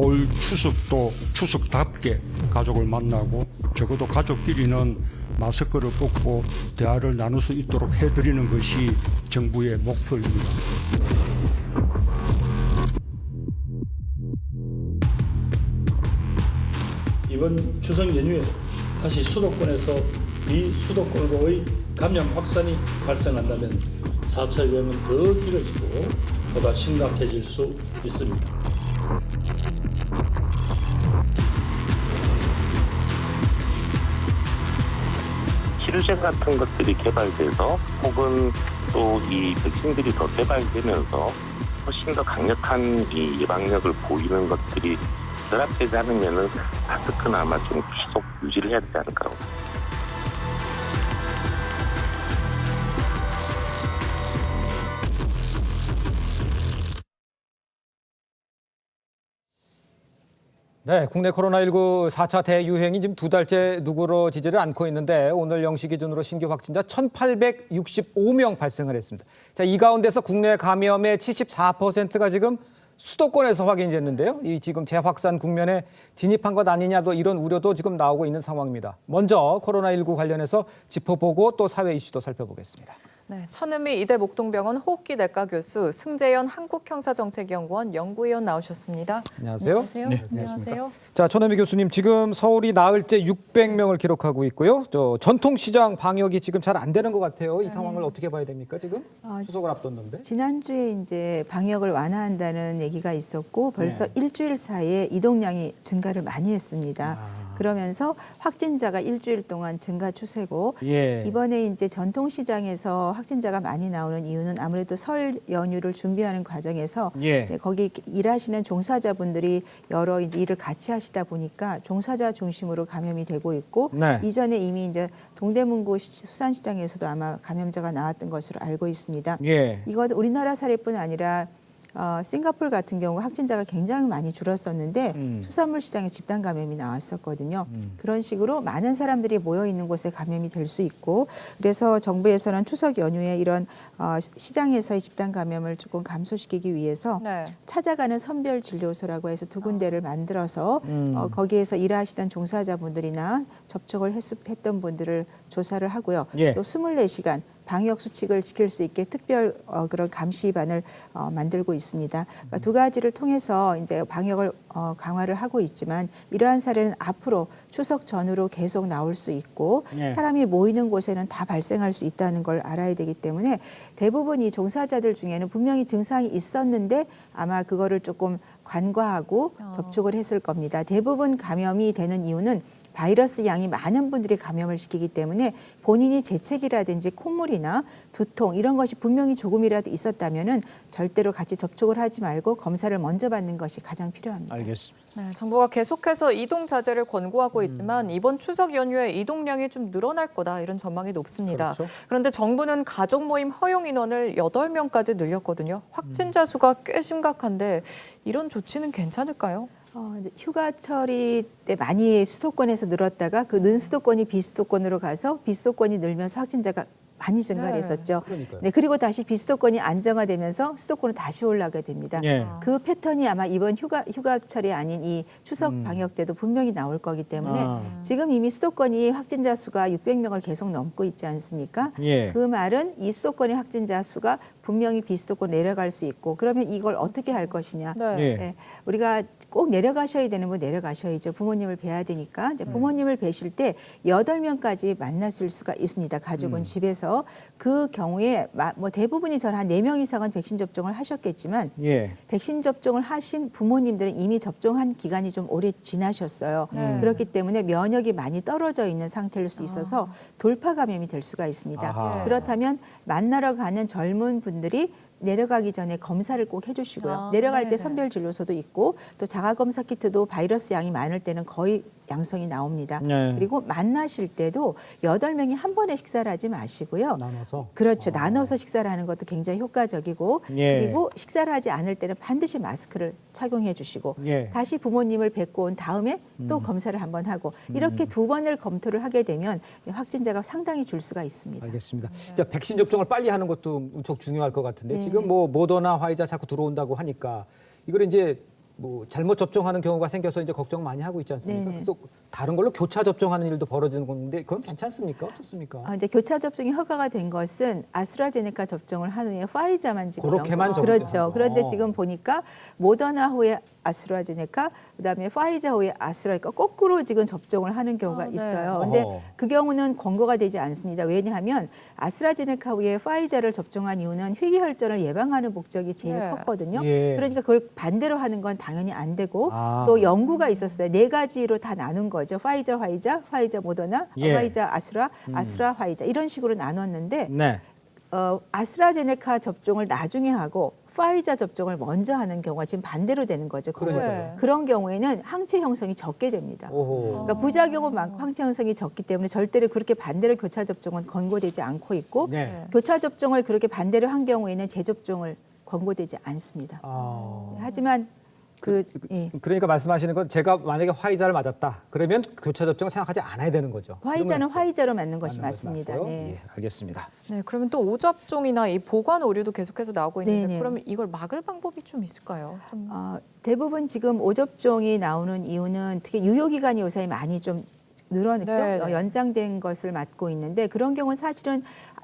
올 추석도 추석답게 가족을 만나고 적어도 가족끼리는 마스크를 벗고 대화를 나눌 수 있도록 해드리는 것이 정부의 목표입니다. 이번 추석 연휴에 다시 수도권에서 비수도권으로의 감염 확산이 발생한다면 4차 유행은 더 길어지고 보다 심각해질 수 있습니다. 치료제 같은 것들이 개발돼서 혹은 또 이 백신들이 더 개발되면서 훨씬 더 강력한 이 예방력을 보이는 것들이 결합되지 않으면은 마스크는 아마 좀 계속 유지를 해야 되지 않을까. 네, 국내 코로나19 4차 대유행이 지금 2달째 누그러지지를 않고 있는데 오늘 0시 기준으로 신규 확진자 1,865명 발생을 했습니다. 자, 이 가운데서 국내 감염의 74%가 지금 수도권에서 확인이 됐는데요. 이 지금 재확산 국면에 진입한 것 아니냐도 이런 우려도 지금 나오고 있는 상황입니다. 먼저 코로나19 관련해서 짚어보고 또 사회 이슈도 살펴보겠습니다. 네, 천은미 이대 목동병원 호흡기내과 교수, 승재현 한국형사정책연구원 연구위원 나오셨습니다. 안녕하세요. 안녕하세요. 네, 안녕하세요. 자, 천은미 교수님, 지금 서울이 나흘째 600명을 기록하고 있고요. 전통시장 방역이 지금 잘 안 되는 것 같아요. 이 상황을 어떻게 봐야 됩니까, 지금? 추석을 앞뒀는데. 지난주에 이제 방역을 완화한다는 얘기가 있었고 벌써 네. 일주일 사이에 이동량이 증가를 많이 했습니다. 그러면서 확진자가 일주일 동안 증가 추세고 예. 이번에 이제 전통시장에서 확진자가 많이 나오는 이유는 아무래도 설 연휴를 준비하는 과정에서 예. 네, 거기 일하시는 종사자분들이 여러 이제 일을 같이 하시다 보니까 종사자 중심으로 감염이 되고 있고 네. 이전에 이미 이제 동대문구 수산시장에서도 아마 감염자가 나왔던 것으로 알고 있습니다. 예. 이건 우리나라 사례뿐 아니라 싱가포르 같은 경우 확진자가 굉장히 많이 줄었었는데 수산물 시장에 집단 감염이 나왔었거든요. 그런 식으로 많은 사람들이 모여 있는 곳에 감염이 될 수 있고 그래서 정부에서는 추석 연휴에 이런 시장에서의 집단 감염을 조금 감소시키기 위해서 네. 찾아가는 선별 진료소라고 해서 두 군데를 만들어서 거기에서 일하시던 종사자분들이나 접촉을 했던 분들을 조사를 하고요. 예. 또 24시간 방역 수칙을 지킬 수 있게 특별 그런 감시반을 만들고 있습니다. 그러니까 두 가지를 통해서 이제 방역을 강화를 하고 있지만 이러한 사례는 앞으로 추석 전후로 계속 나올 수 있고 네. 사람이 모이는 곳에는 다 발생할 수 있다는 걸 알아야 되기 때문에 대부분 이 종사자들 중에는 분명히 증상이 있었는데 아마 그거를 조금 간과하고 접촉을 했을 겁니다. 대부분 감염이 되는 이유는 바이러스 양이 많은 분들이 감염을 시키기 때문에 본인이 재채기라든지 콧물이나 두통 이런 것이 분명히 조금이라도 있었다면은 절대로 같이 접촉을 하지 말고 검사를 먼저 받는 것이 가장 필요합니다. 알겠습니다. 네, 정부가 계속해서 이동 자제를 권고하고 있지만 이번 추석 연휴에 이동량이 좀 늘어날 거다 이런 전망이 높습니다. 그렇죠. 그런데 정부는 가족 모임 허용 인원을 8명까지 늘렸거든요. 확진자 수가 꽤 심각한데 이런 조치는 괜찮을까요? 이제 휴가철이 때 많이 수도권에서 늘었다가 그 는 수도권이 비수도권으로 가서 비수도권이 늘면서 확진자가 많이 증가를 했었죠. 그러니까요. 네, 그리고 다시 비수도권이 안정화되면서 수도권으로 다시 올라가게 됩니다. 예. 그 패턴이 아마 이번 휴가철이 아닌 이 추석 방역 때도 분명히 나올 거기 때문에 지금 이미 수도권이 확진자 수가 600명을 계속 넘고 있지 않습니까? 예. 그 말은 이 수도권의 확진자 수가 분명히 비수도권 내려갈 수 있고 그러면 이걸 어떻게 할 것이냐. 네. 예. 네, 우리가 꼭 내려가셔야 되는 분 내려가셔야죠. 부모님을 뵈야 되니까. 이제 부모님을 뵈실 때 8명까지 만나실 수가 있습니다. 가족은 집에서. 그 경우에 뭐 대부분이 저는 한 4명 이상은 백신 접종을 하셨겠지만 예. 백신 접종을 하신 부모님들은 이미 접종한 기간이 좀 오래 지나셨어요. 그렇기 때문에 면역이 많이 떨어져 있는 상태일 수 있어서 돌파 감염이 될 수가 있습니다. 아하. 그렇다면 만나러 가는 젊은 분들이 내려가기 전에 검사를 꼭 해주시고요. 내려갈 때 네네. 선별 진료소도 있고 또 자가검사 키트도 바이러스 양이 많을 때는 거의 양성이 나옵니다. 네. 그리고 만나실 때도 8명이 한 번에 식사를 하지 마시고요. 나눠서. 그렇죠. 나눠서 식사를 하는 것도 굉장히 효과적이고 예. 그리고 식사를 하지 않을 때는 반드시 마스크를 착용해 주시고 예. 다시 부모님을 뵙고 온 다음에 또 검사를 한번 하고 이렇게 2번을 검토를 하게 되면 확진자가 상당히 줄 수가 있습니다. 알겠습니다. 자, 백신 접종을 빨리 하는 것도 무척 중요할 것 같은데 네. 지금 뭐 모더나 화이자 자꾸 들어온다고 하니까 이걸 이제 뭐 잘못 접종하는 경우가 생겨서 이제 걱정 많이 하고 있지 않습니까? 네네. 또 다른 걸로 교차 접종하는 일도 벌어지는 건데 그건 괜찮습니까? 어떻습니까? 이제 교차 접종이 허가가 된 것은 아스트라제네카 접종을 한 후에 파이자만 지금 그렇게만 연구- 접종한 그렇죠. 거. 그런데 지금 보니까 모더나 후에 아스트라제네카, 그다음에 파이자 후에 아스트라제네카 거꾸로 지금 접종을 하는 경우가 네. 있어요. 근데 어허. 그 경우는 권고가 되지 않습니다. 왜냐하면 아스트라제네카 후에 파이자를 접종한 이유는 희귀혈전을 예방하는 목적이 제일 네. 컸거든요. 예. 그러니까 그걸 반대로 하는 건 당연히 안 되고 아. 또 연구가 있었어요. 4가지로 다 나눈 거죠. 파이자, 화이자, 모더나, 예. 화이자, 아스트라, 화이자 이런 식으로 나눴는데 네. 아스트라제네카 접종을 나중에 하고 파이자 접종을 먼저 하는 경우가 지금 반대로 되는 거죠. 그러니까요. 그런 경우에는 항체 형성이 적게 됩니다. 오호. 그러니까 부작용은 많고 항체 형성이 적기 때문에 절대로 그렇게 반대로 교차 접종은 권고되지 않고 있고 네. 교차 접종을 그렇게 반대로 한 경우에는 재접종을 권고되지 않습니다. 아. 하지만 예. 그러니까 말씀하시는 건 제가 만약에 화이자를 맞았다. 그러면 교차 접종을 생각하지 않아야 되는 거죠. 화이자는 그러면 화이자로 맞는 것이 맞는 것이 맞습니다. 맞고요. 네. 예, 알겠습니다. 네, 그러면 또 오접종이나 이 보관 오류도 계속해서 나오고 있는데 네네. 그러면 이걸 막을 방법이 좀 있을까요? 좀 대부분 지금 오접종이 나오는 이유는 특히 유효기간이 요새 많이 좀 늘어났고 네, 네. 연장된 것을 맞고 있는데 그런 경우는 사실은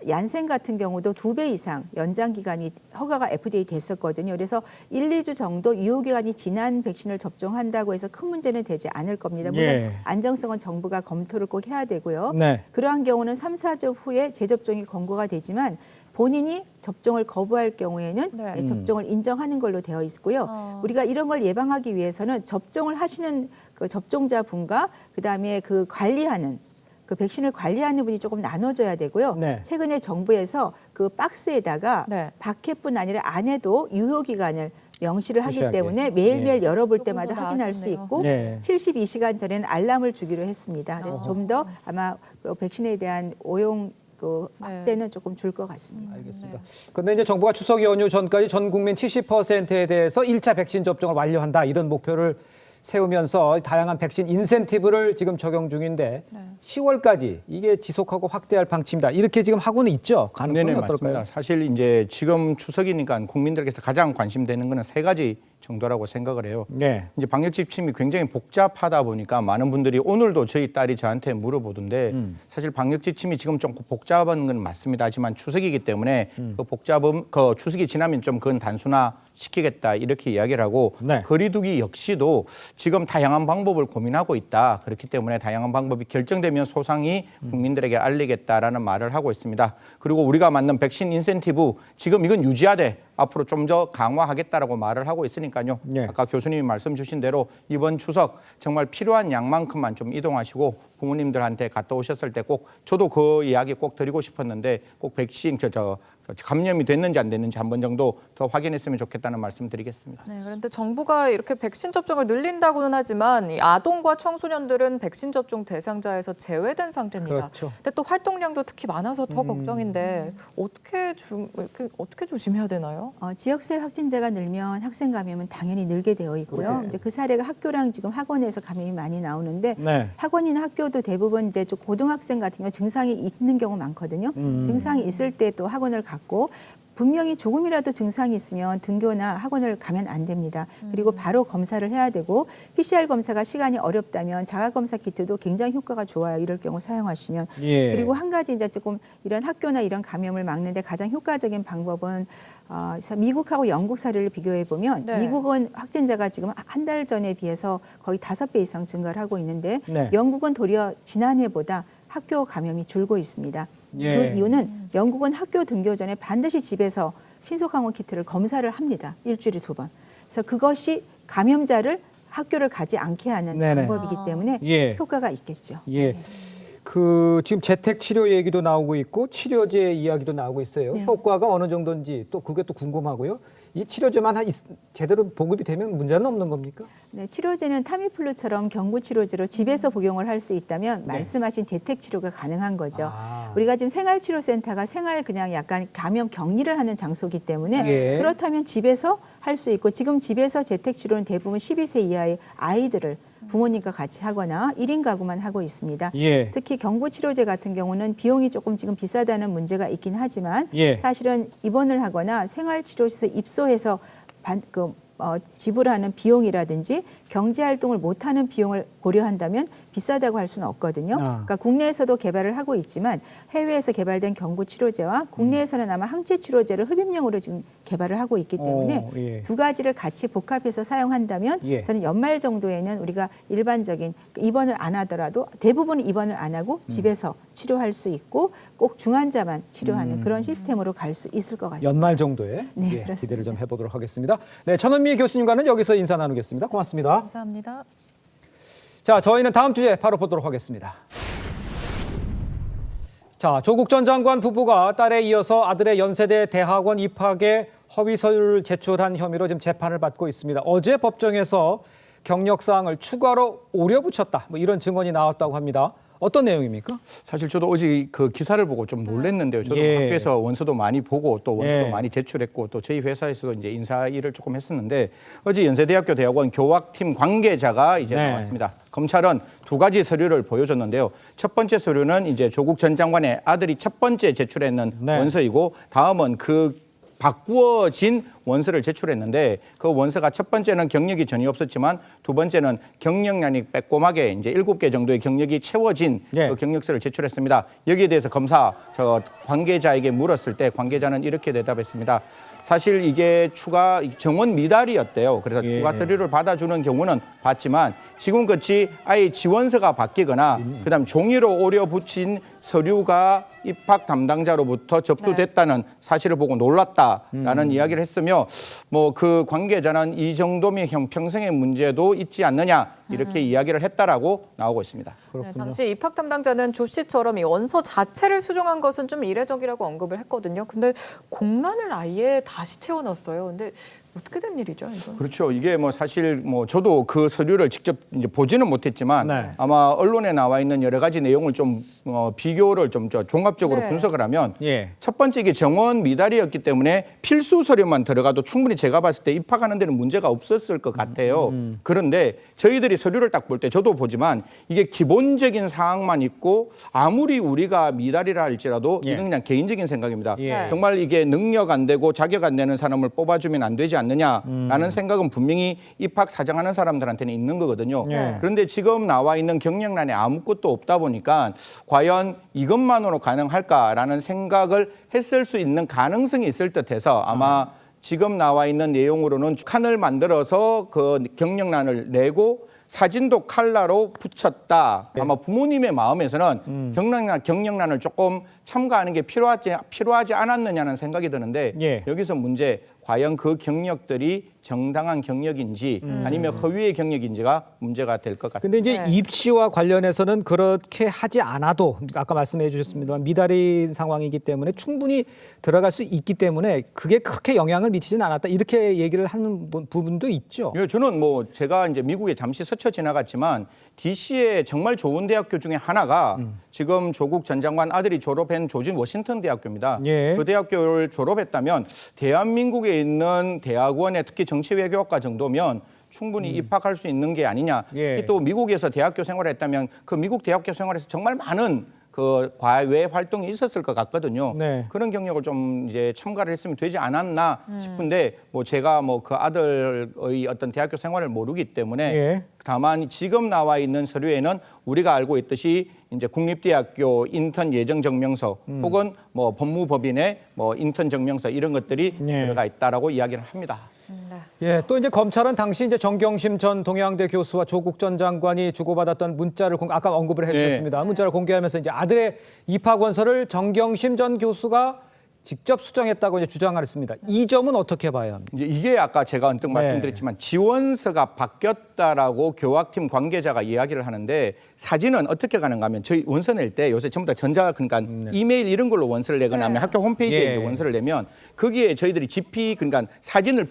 얀센 같은 경우도 2배 이상 연장 기간이 허가가 FDA 됐었거든요. 그래서 1, 2주 정도 유효기간이 지난 백신을 접종한다고 해서 큰 문제는 되지 않을 겁니다. 물론 예. 안정성은 정부가 검토를 꼭 해야 되고요. 네. 그러한 경우는 3, 4주 후에 재접종이 권고가 되지만 본인이 접종을 거부할 경우에는 네. 접종을 인정하는 걸로 되어 있고요. 우리가 이런 걸 예방하기 위해서는 접종을 하시는 그 접종자분과 그다음에 그 관리하는 그 백신을 관리하는 분이 조금 나눠져야 되고요. 네. 최근에 정부에서 그 박스에다가 네. 밖에뿐 아니라 안에도 유효 기간을 명시를 하기 표시하게. 때문에 매일매일 열어볼 조금 때마다 더 확인할 수 나아졌네요. 있고 네. 72시간 전에는 알람을 주기로 했습니다. 그래서 좀 더 아마 그 백신에 대한 오용 그 네. 확대는 조금 줄 것 같습니다. 알겠습니다. 그런데 이제 정부가 추석 연휴 전까지 전 국민 70%에 대해서 1차 백신 접종을 완료한다 이런 목표를 세우면서 다양한 백신 인센티브를 지금 적용 중인데 10월까지 이게 지속하고 확대할 방침이다. 이렇게 지금 하고는 있죠. 가능성은 네네, 어떨까요? 맞습니다. 사실 이제 지금 추석이니까 국민들께서 가장 관심되는 거는 3가지 정도라고 생각을 해요. 네. 이제 방역 지침이 굉장히 복잡하다 보니까 많은 분들이 오늘도 저희 딸이 저한테 물어보던데 사실 방역 지침이 지금 좀 복잡한 건 맞습니다. 하지만 추석이기 때문에 그 복잡함, 그 추석이 지나면 좀 그건 단순화 시키겠다 이렇게 이야기를 하고 네. 거리두기 역시도 지금 다양한 방법을 고민하고 있다. 그렇기 때문에 다양한 방법이 결정되면 소상히 국민들에게 알리겠다라는 말을 하고 있습니다. 그리고 우리가 만든 백신 인센티브 지금 이건 유지하되 앞으로 좀 더 강화하겠다라고 말을 하고 있으니까요. 네. 아까 교수님이 말씀 주신 대로 이번 추석 정말 필요한 양만큼만 좀 이동하시고 부모님들한테 갔다 오셨을 때 꼭 저도 그 이야기 꼭 드리고 싶었는데 꼭 백신 감염이 됐는지 안 됐는지 한 번 정도 더 확인했으면 좋겠다는 말씀 드리겠습니다. 네, 그런데 정부가 이렇게 백신 접종을 늘린다고는 하지만 이 아동과 청소년들은 백신 접종 대상자에서 제외된 상태입니다. 그렇죠. 근데 또 활동량도 특히 많아서 더 걱정인데 어떻게 조심해야 되나요? 지역세 확진자가 늘면 학생 감염은 당연히 늘게 되어 있고요. 이제 그 사례가 학교랑 지금 학원에서 감염이 많이 나오는데 네. 학원이나 학교도 대부분 이제 좀 고등학생 같은 경우 증상이 있는 경우 많거든요. 증상이 있을 때 또 학원을 갔고 분명히 조금이라도 증상이 있으면 등교나 학원을 가면 안 됩니다. 그리고 바로 검사를 해야 되고 PCR 검사가 시간이 어렵다면 자가검사 키트도 굉장히 효과가 좋아요. 이럴 경우 사용하시면. 예. 그리고 한 가지 이제 조금 이런 학교나 이런 감염을 막는데 가장 효과적인 방법은 미국하고 영국 사례를 비교해 보면 네. 미국은 확진자가 지금 한 달 전에 비해서 거의 5배 이상 증가를 하고 있는데 네. 영국은 도리어 지난해보다 학교 감염이 줄고 있습니다. 예. 그 이유는 영국은 학교 등교 전에 반드시 집에서 신속항원 키트를 검사를 합니다. 일주일에 2번. 그래서 그것이 감염자를 학교를 가지 않게 하는 네네. 방법이기 때문에 예. 효과가 있겠죠. 예. 그 지금 재택 치료 얘기도 나오고 있고 치료제 이야기도 나오고 있어요. 네. 효과가 어느 정도인지 또 그게 또 궁금하고요. 이 치료제만 제대로 보급이 되면 문제는 없는 겁니까? 네, 치료제는 타미플루처럼 경구 치료제로 집에서 복용을 할 수 있다면 말씀하신 재택 치료가 가능한 거죠. 아. 우리가 지금 생활치료센터가 생활 그냥 약간 감염 격리를 하는 장소이기 때문에 예. 그렇다면 집에서 할 수 있고 지금 집에서 재택 치료는 대부분 12세 이하의 아이들을 부모님과 같이 하거나 1인 가구만 하고 있습니다. 예. 특히 경구 치료제 같은 경우는 비용이 조금 지금 비싸다는 문제가 있긴 하지만 예. 사실은 입원을 하거나 생활치료소에 입소해서 지불하는 비용이라든지 경제 활동을 못하는 비용을 고려한다면 비싸다고 할 수는 없거든요. 그러니까 국내에서도 개발을 하고 있지만 해외에서 개발된 경구 치료제와 국내에서는 아마 항체 치료제를 흡입용으로 지금 개발을 하고 있기 때문에 예. 두 가지를 같이 복합해서 사용한다면 예. 저는 연말 정도에는 우리가 일반적인 입원을 안 하더라도 대부분 입원을 안 하고 집에서 치료할 수 있고 꼭 중환자만 치료하는 그런 시스템으로 갈 수 있을 것 같습니다. 연말 정도에 네, 예, 그렇습니다. 기대를 좀 해보도록 하겠습니다. 네, 천은미 교수님과는 여기서 인사 나누겠습니다. 고맙습니다. 감사합니다. 자, 저희는 다음 주제 바로 보도록 하겠습니다. 자, 조국 전 장관 부부가 딸에 이어서 아들의 연세대 대학원 입학에 허위 서류를 제출한 혐의로 지금 재판을 받고 있습니다. 어제 법정에서 경력 사항을 추가로 오려붙였다, 뭐 이런 증언이 나왔다고 합니다. 어떤 내용입니까? 사실 저도 어제 그 기사를 보고 좀 놀랐는데요. 저도 예. 학교에서 원서도 많이 보고 또 원서도 예. 많이 제출했고 또 저희 회사에서도 이제 인사 일을 조금 했었는데 어제 연세대학교 대학원 교학팀 관계자가 이제 네. 나왔습니다. 검찰은 두 가지 서류를 보여줬는데요. 첫 번째 서류는 이제 조국 전 장관의 아들이 첫 번째 제출했는 네. 원서이고 다음은 그 바꾸어진 원서를 제출했는데 그 원서가 첫 번째는 경력이 전혀 없었지만 두 번째는 경력량이 빼꼼하게 이제 7개 정도의 경력이 채워진 예. 그 경력서를 제출했습니다. 여기에 대해서 검사 저 관계자에게 물었을 때 관계자는 이렇게 대답했습니다. 사실 이게 추가 정원 미달이었대요. 그래서 예. 추가 서류를 받아주는 경우는 봤지만 지금같이 아예 지원서가 바뀌거나 그다음 종이로 오려 붙인 서류가 입학 담당자로부터 접수됐다는 사실을 보고 놀랐다라는 이야기를 했으며 뭐 그 관계자는 이 정도면 평생의 문제도 있지 않느냐 이렇게 이야기를 했다라고 나오고 있습니다. 네, 당시 입학 담당자는 조 씨처럼 이 원서 자체를 수정한 것은 좀 이례적이라고 언급을 했거든요. 근데 공란을 아예 다시 채워넣었어요. 근데 어떻게 된 일이죠, 이거? 그렇죠. 이게 뭐 사실 뭐 저도 그 서류를 직접 이제 보지는 못했지만 네. 아마 언론에 나와 있는 여러 가지 내용을 좀 비교를 좀 종합적으로 네. 분석을 하면 예. 첫 번째 이게 정원 미달이었기 때문에 필수 서류만 들어가도 충분히 제가 봤을 때 입학하는 데는 문제가 없었을 것 같아요. 그런데 저희들이 서류를 딱 볼 때 저도 보지만 이게 기본적인 사항만 있고 아무리 우리가 미달이라 할지라도 예. 이건 그냥 개인적인 생각입니다. 예. 정말 이게 능력 안 되고 자격 안 되는 사람을 뽑아주면 안 되지 않느냐라는 생각은 분명히 입학 사정하는 사람들한테는 있는 거거든요. 예. 그런데 지금 나와 있는 경력란에 아무것도 없다 보니까 과연 이것만으로 가능할까라는 생각을 했을 수 있는 가능성이 있을 듯해서 아마 지금 나와 있는 내용으로는 칸을 만들어서 그 경력란을 내고 사진도 컬러로 붙였다. 아마 부모님의 마음에서는 경력란을 조금 첨가하는 게 필요하지 않았느냐는 생각이 드는데 예. 여기서 문제 과연 그 경력들이 정당한 경력인지 아니면 허위의 경력인지가 문제가 될 것 같습니다. 근데 이제 네. 입시와 관련해서는 그렇게 하지 않아도 아까 말씀해 주셨습니다만 미달인 상황이기 때문에 충분히 들어갈 수 있기 때문에 그게 그렇게 영향을 미치진 않았다. 이렇게 얘기를 하는 부분도 있죠. 예, 저는 뭐 제가 이제 미국에 잠시 스쳐 지나갔지만 DC의 정말 좋은 대학교 중에 하나가 지금 조국 전 장관 아들이 졸업한 조지 워싱턴 대학교입니다. 예. 그 대학교를 졸업했다면 대한민국에 있는 대학원의 특히 정치외교학과 정도면 충분히 입학할 수 있는 게 아니냐. 예. 또 미국에서 대학교 생활을 했다면 그 미국 대학교 생활에서 정말 많은 그 과외 활동이 있었을 것 같거든요. 네. 그런 경력을 좀 이제 첨가를 했으면 되지 않았나 싶은데 뭐 제가 뭐 그 아들의 어떤 대학교 생활을 모르기 때문에 예. 다만 지금 나와 있는 서류에는 우리가 알고 있듯이 이제 국립대학교 인턴 예정 증명서 혹은 뭐 법무법인의 뭐 인턴 증명서 이런 것들이 예. 들어가 있다라고 이야기를 합니다. 예, 또 이제 검찰은 당시 이제 정경심 전 동양대 교수와 조국 전 장관이 주고받았던 문자를 아까 언급을 해주셨습니다. 문자를 공개하면서 이제 아들의 입학 원서를 정경심 전 교수가 직접 수정했다고 이제 주장했습니다. 이 점은 어떻게 봐야 합니까? 이제 이게 아까 제가 언뜻 말씀드렸지만 지원서가 바뀌었다라고 교학팀 관계자가 이야기를 하는데 사진은 어떻게 가는가 하면 저희 원서 낼 때 요새 전부 다 그러니까 이메일 이런 걸로 원서를 내거나 하면 학교 홈페이지에 예. 이제 원서를 내면 거기에 저희들이 GP 그러니까 사진을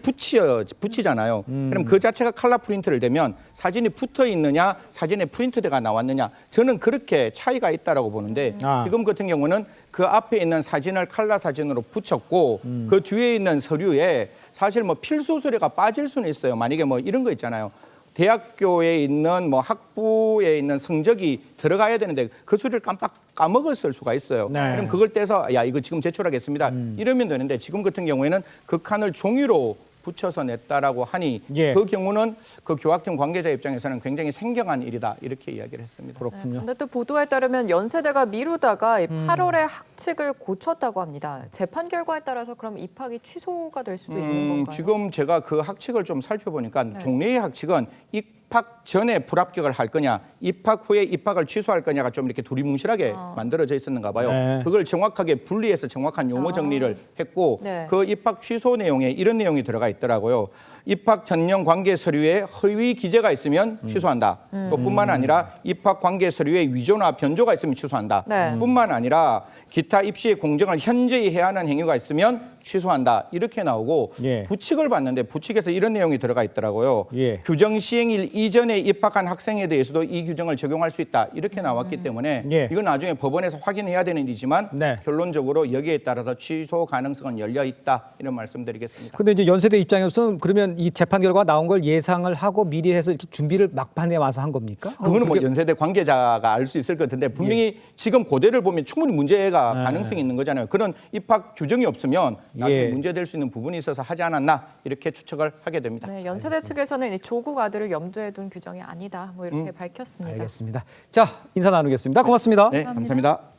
붙이잖아요. 그럼 그 자체가 컬러 프린트를 되면 사진이 붙어 있느냐 사진에 프린트가 나왔느냐 저는 그렇게 차이가 있다라고 보는데 지금 같은 경우는 그 앞에 있는 사진을 컬러 사진으로 붙였고 그 뒤에 있는 서류에 사실 뭐 필수 서류가 빠질 수는 있어요. 만약에 뭐 이런 거 있잖아요. 대학교에 있는 뭐 학부에 있는 성적이 들어가야 되는데 그 서류를 깜빡 까먹었을 수가 있어요. 네. 그럼 그걸 떼서 야 이거 지금 제출하겠습니다. 이러면 되는데 지금 같은 경우에는 그 칸을 종이로 붙여서 냈다라고 하니 예. 그 경우는 그 교학청 관계자 입장에서는 굉장히 생경한 일이다 이렇게 이야기를 했습니다. 그렇군요. 그런데 또 보도에 따르면 연세대가 미루다가 8월에 학칙을 고쳤다고 합니다. 재판 결과에 따라서 그럼 입학이 취소가 될 수도 있는 건가요? 지금 제가 그 학칙을 좀 살펴보니까 종래의 학칙은 입학 전에 불합격을 할 거냐, 입학 후에 입학을 취소할 거냐가 좀 이렇게 두리뭉실하게 만들어져 있었는가 봐요. 네. 그걸 정확하게 분리해서 정확한 용어 정리를 했고 네. 그 입학 취소 내용에 이런 내용이 들어가 있더라고요. 입학 전형 관계 서류에 허위 기재가 있으면 취소한다. 또 뿐만 아니라 입학 관계 서류에 위조나 변조가 있으면 취소한다. 네. 뿐만 아니라 기타 입시의 공정을 현저히 해하는 행위가 있으면 취소한다. 이렇게 나오고 예. 부칙을 봤는데 부칙에서 이런 내용이 들어가 있더라고요. 예. 규정 시행일 이전에 입학한 학생에 대해서도 이 규정을 적용할 수 있다. 이렇게 나왔기 때문에 예. 이건 나중에 법원에서 확인해야 되는 일이지만 네. 결론적으로 여기에 따라서 취소 가능성은 열려 있다. 이런 말씀드리겠습니다. 근데 이제 연세대 입장에서는 그러면 이 재판 결과 나온 걸 예상을 하고 미리 해서 이렇게 준비를 막판에 와서 한 겁니까? 그거는 뭐 연세대 관계자가 알 수 있을 것 같은데 분명히 지금 고대를 보면 충분히 문제가 가능성이 있는 거잖아요. 그런 입학 규정이 없으면 나중에 예. 문제될 수 있는 부분이 있어서 하지 않았나 이렇게 추측을 하게 됩니다. 네, 연세대 측에서는 이 조국 아들을 염두에 둔 규정이 아니다. 뭐 이렇게 밝혔습니다. 알겠습니다. 자, 인사 나누겠습니다. 고맙습니다. 네, 감사합니다.